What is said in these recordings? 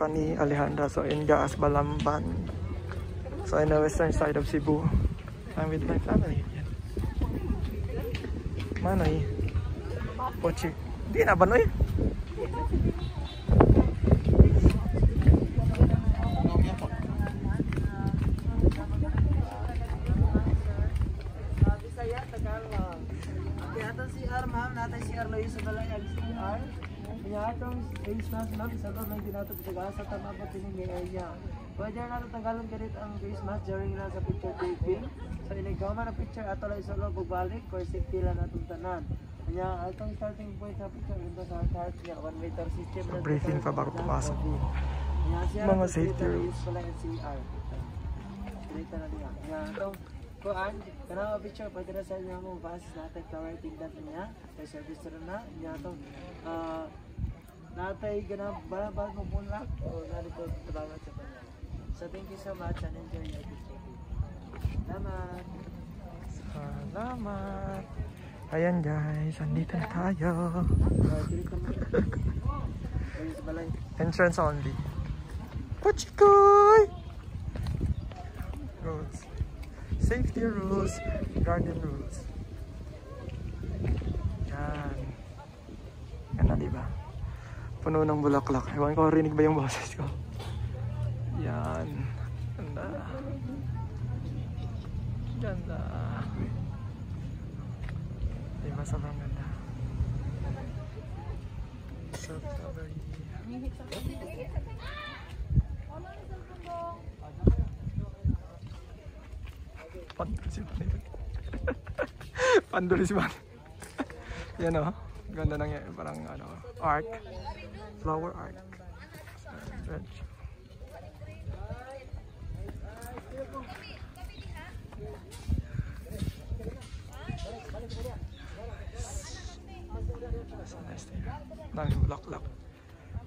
ka ni Alejandra. So in Gaas, Balamban. So in the western side of Cebu. I'm with my family. Manoy. Pochi. Di na ba noy? Bisaya, Tagalog. Okay, atong CR ma'am, natay CR Lois sa balay CR. Kaya atong face mask ma'am, isa lang lang ginatod sa tama pa tining area. Pwede na natin Tagalog ganit ang face mask during na sa picture taking. So iligaw man ang picture ato lang isa lang pagbalik for safety lang atong tanan. Kaya atong starting point sa picture ito sa heart niya, 1 meter system. So briefing pa bago pumasok. Mga safety rules. CR. Dito na diyan. Kaya atong kuan, kana picture pwede na sa inyo mo bus natin tower tindan niya. Kay service na niya atong natay ganap balabal mo pula o narito salamat sa kanya. So thank you so much and enjoy your visit. Salamat. Salamat. Ayan guys, andito na tayo. Entrance only. Puchikoy! Rules. Safety rules. Garden rules. Yan. Yan na diba? Puno ng bulaklak. Ewan ko rinig ba yung boses ko. Yan. Ganda. Ganda. Diba sobrang ganda. So very... Pandulis man. Yan o. Ganda ng parang ano, arc. Flower arc. Red. So nice there. Daming bulaklak.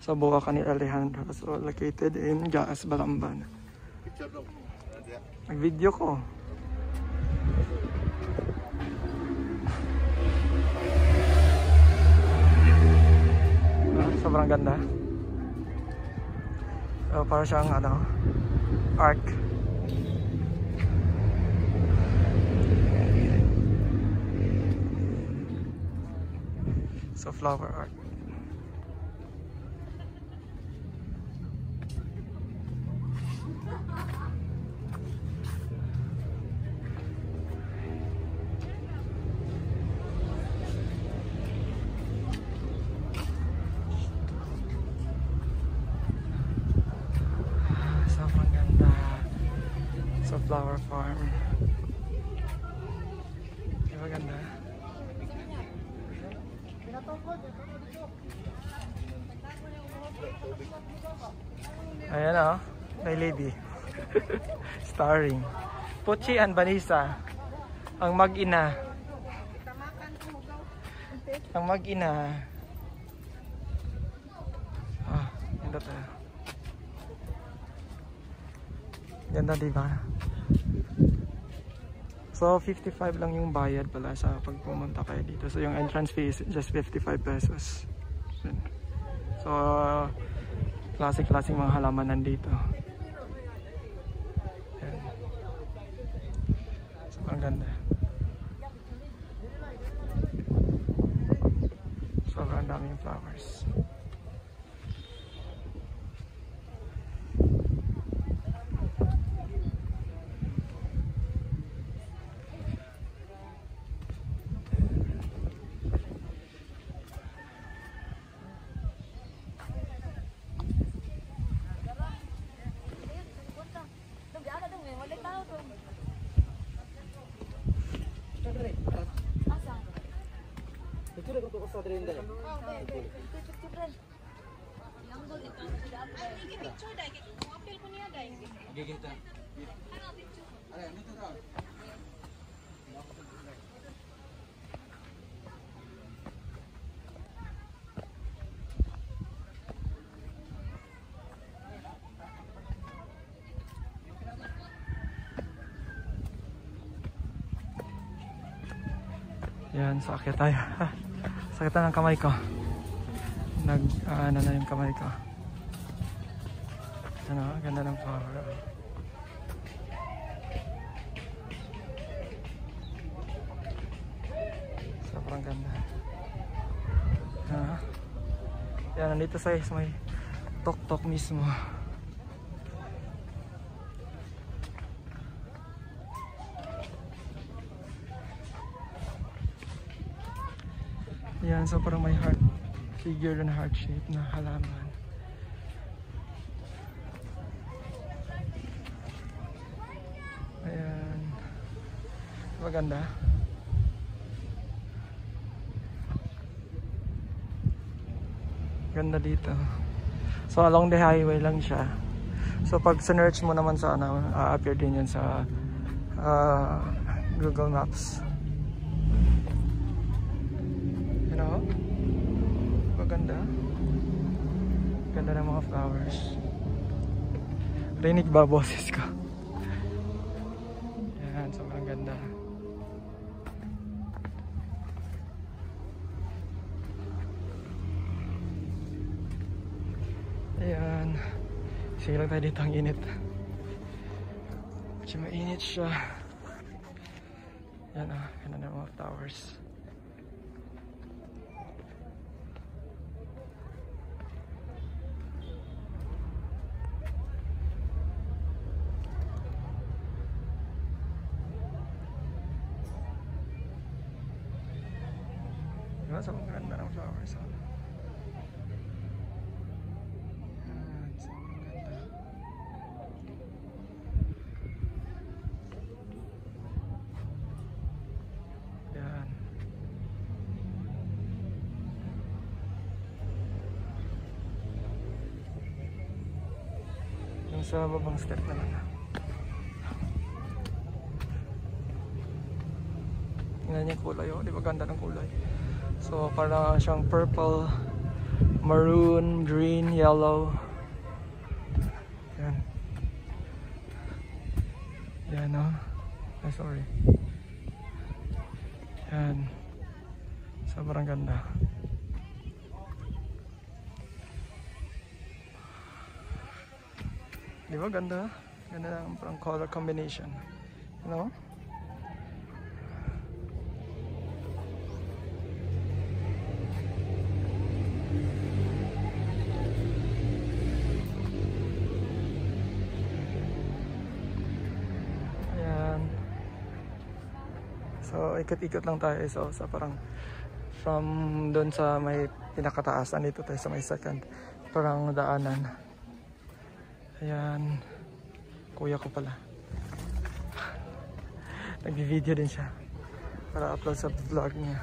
Sa buka ka ni Alejandra. So located in Gaas, Balamban. Nag-video ko. Sobrang ganda. So, para siyang ano, arc. So flower art. Flower farm. Maganda. Ayan o, may lady. Starring Puchi and Vanessa, ang mag-ina. Ang mag-ina. Ah, ganda tayo. Ganda diba? So 55 lang yung bayad pala sa pag pumunta kayo dito. So yung entrance fee is just 55 pesos. So classic-classic mga halaman nandito. Ayan. So ang ganda. Sobrang daming flowers. Yan, sakit tayo. Sakit na ng kamay ko. Ano na yung kamay ko. Ano, ganda ng flower. Sobrang ganda. Yan, nandito sa may tok-tok mismo. Yan, so parang may heart figure and heart shape na halaman. Ayan. Maganda. Ganda dito. So along the highway lang siya. So pag search mo naman sa ano, appear din yan sa Google Maps. You know? Maganda. Ganda ng mga flowers. Rinig ba boses ko? Yan, sobrang ganda. Ayan. Sige lang tayo dito, ang init. Kasi mainit siya. Yan ganda ng mga flowers. Diba? Sobrang ganda ng flowers. Yan, sobrang ganda. Yan. Yung sa babang step naman. Tingnan niya yung kulay. Oh, di ba ganda ng kulay? So parang siyang purple, maroon, green, yellow. Yan. Yan sorry. Yan. Sobrang ganda. Di ba ganda? Ganda ng parang color combination. You know? So ikot-ikot lang tayo. So parang from doon sa may pinakataas, andito tayo sa may second parang daanan. Ayan, kuya ko pala. Nag-video din siya para upload sa vlog niya.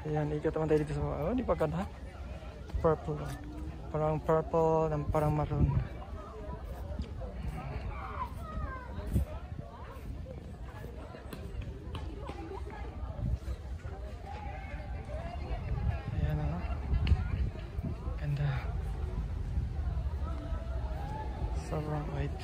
Ayan, ikot naman tayo dito sa di pa ganda? Purple. Parang purple ng parang maroon. Sobrang white.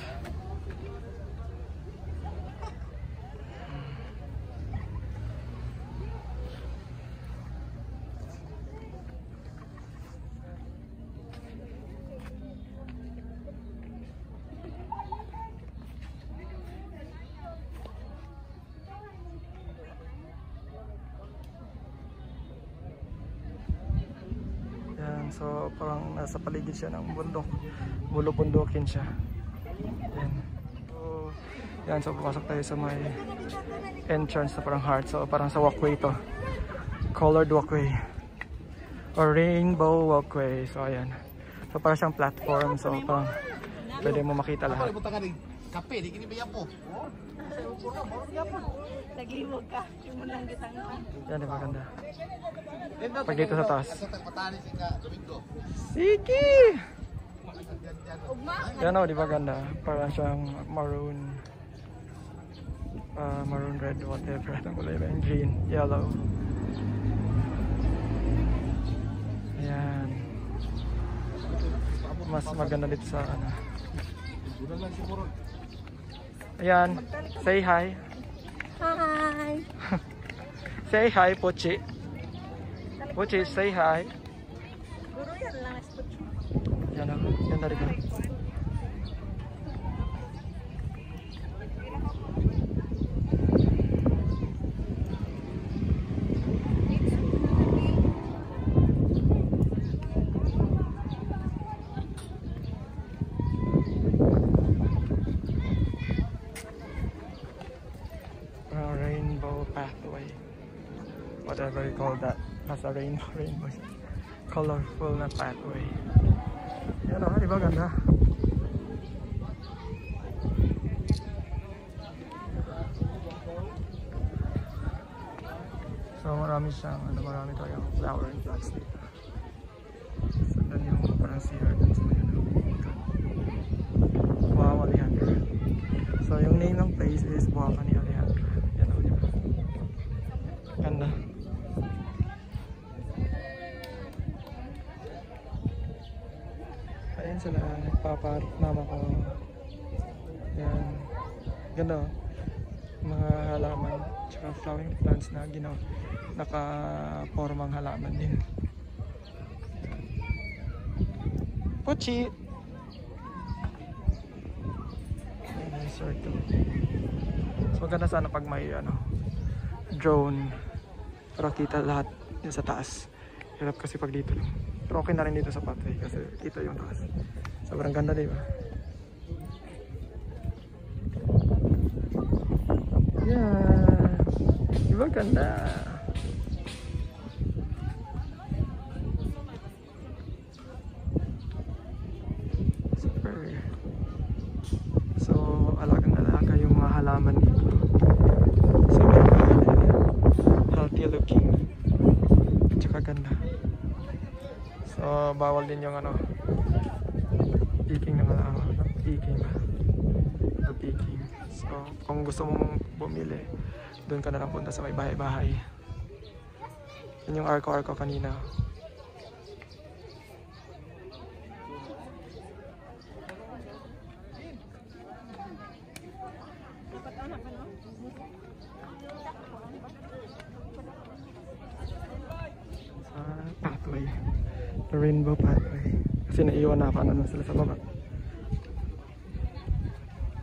Yan, so parang nasa paligid siya ng bundok. Bulubundukin siya. Yan, so papasok tayo sa may entrance na parang heart. So parang sa walkway to. Colored walkway. Or rainbow walkway. So ayan. So parang siyang platform. So parang pwede mo makita lahat. Kape, di kini bayan po. Naglimog ka. Yung munang gitang. Yan, di ba ganda? Pag dito sa taas. Sige! Yan o, di ba ganda? Parang siyang maroon. Maroon red, whatever. Ang kulay ba yung green, yellow. Ayan. Mas maganda dito sa ano. Ayan. Say hi. Hi! Say hi, Pochi. Pochi, say hi. Guru yan lang. Yan o. Yan na rin. pathway. Whatever you call that. Nasa rainbow. Colorful na pathway. Yan o, di ba ganda? So marami siyang, marami tayong flower and plants dito. So dan yung parang CR dun sa may Wow, Alejandra. So yung name ng place is Buwaka ni Alejandra. Yan o, diba? Ganda. Ayan sila, nagpaparit mama ko. Yan. Ganda o. Mga halaman, tsaka flowering plants na naka-formang halaman din. Puchi! Circle. So maganda sana pag may drone para kita lahat din sa taas. Hirap kasi pag dito lang. Pero okay na rin dito sa pathway kasi kita yung taas. Sobrang ganda, diba? Yan. Diba ganda? Super. So alagang-alaga yung mga halaman dito. So healthy looking. Tsaka ganda. So bawal din yung peking ng peking ba? Peking. So kung gusto mong bumili, doon ka na lang punta sa may bahay-bahay. Yun yung arko kanina. Sa pathway. The rainbow pathway. Kasi naiiwan na naman sila sa baba.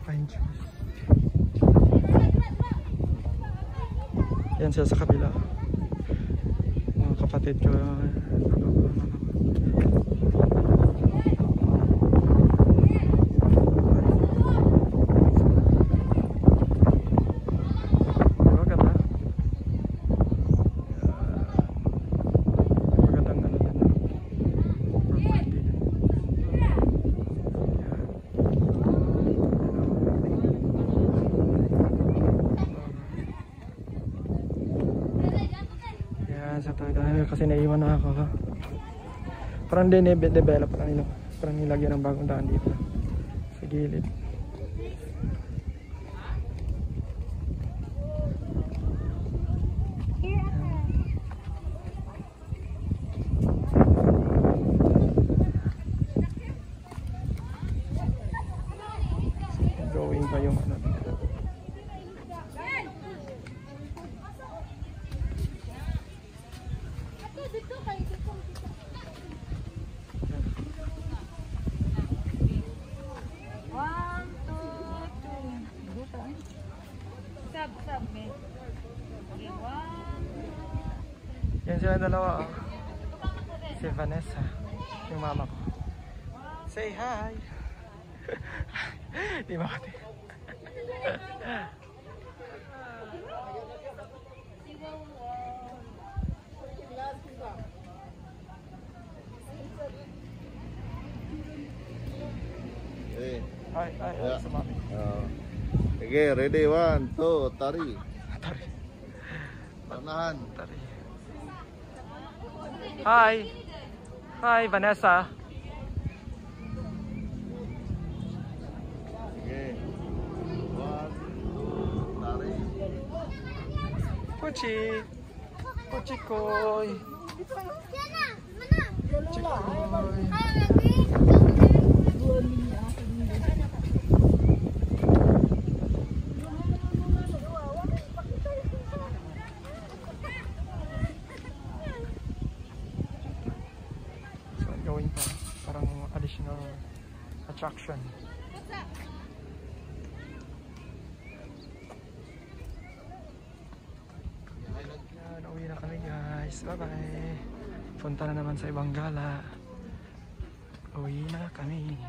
Pine trees. Yan sila sa kabila. Mga kapatid ko. Kasi naiwan na ako. Parang develop parang nilagyan ng bagong daan dito sa gilid. Going pa yung dito. Yan sila dalawa. Si Vanessa, yung mama ko. Say hi. Di ba kati? Hi, sa mami. Okay, ready, 1, 2, tari. Panahan. Tari. Hi, Vanessa. Okay. 1, 2, tari. Puchi koy. Puchi koy. Gawin pa parang additional attraction. Yan, uwi na kami guys. Bye bye. Punta na naman sa ibang gala. Uwi na kami.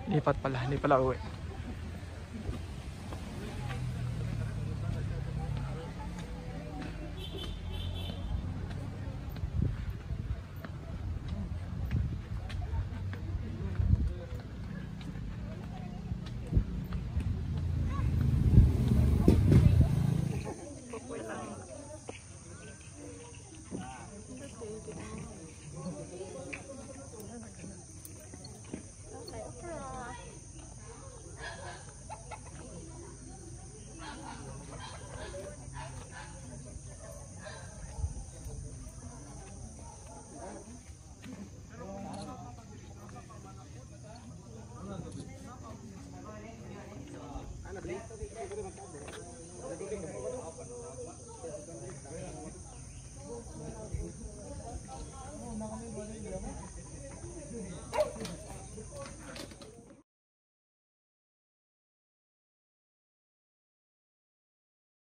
Lipat pala, hindi pala uwi.